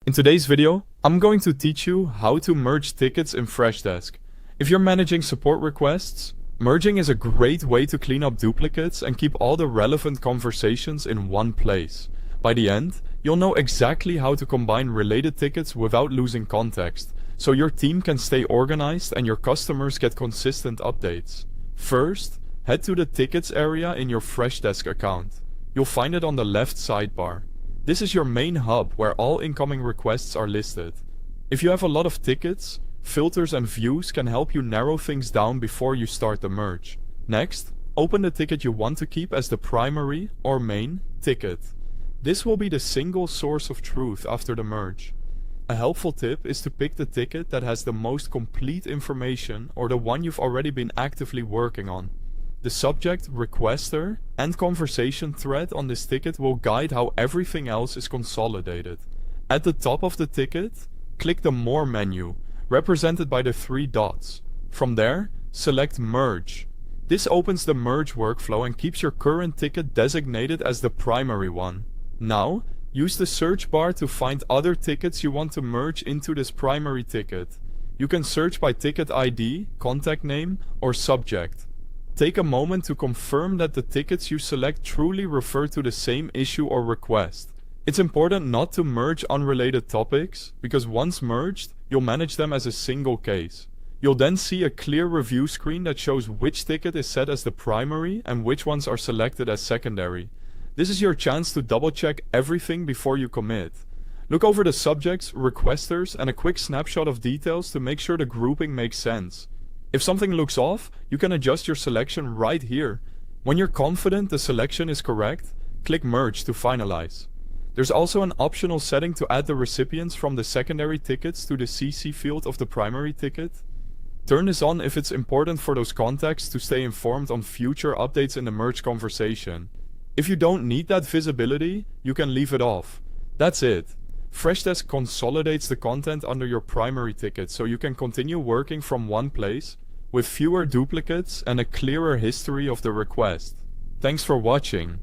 In today's video, I'm going to teach you how to merge tickets in Freshdesk. If you're managing support requests, merging is a great way to clean up duplicates and keep all the relevant conversations in one place. By the end, you'll know exactly how to combine related tickets without losing context, so your team can stay organized and your customers get consistent updates. First, head to the Tickets area in your Freshdesk account. You'll find it on the left sidebar. This is your main hub where all incoming requests are listed. If you have a lot of tickets, filters and views can help you narrow things down before you start the merge. Next, open the ticket you want to keep as the primary or main ticket. This will be the single source of truth after the merge. A helpful tip is to pick the ticket that has the most complete information or the one you've already been actively working on. The subject, requester, and conversation thread on this ticket will guide how everything else is consolidated. At the top of the ticket, click the More menu, represented by the 3 dots. From there, select Merge. This opens the merge workflow and keeps your current ticket designated as the primary one. Now, use the search bar to find other tickets you want to merge into this primary ticket. You can search by ticket ID, contact name, or subject. Take a moment to confirm that the tickets you select truly refer to the same issue or request. It's important not to merge unrelated topics, because once merged, you'll manage them as a single case. You'll then see a clear review screen that shows which ticket is set as the primary and which ones are selected as secondary. This is your chance to double-check everything before you commit. Look over the subjects, requesters, and a quick snapshot of details to make sure the grouping makes sense. If something looks off, you can adjust your selection right here. When you're confident the selection is correct, click Merge to finalize. There's also an optional setting to add the recipients from the secondary tickets to the CC field of the primary ticket. Turn this on if it's important for those contacts to stay informed on future updates in the merge conversation. If you don't need that visibility, you can leave it off. That's it. Freshdesk consolidates the content under your primary ticket so you can continue working from one place with fewer duplicates and a clearer history of the request. Thanks for watching.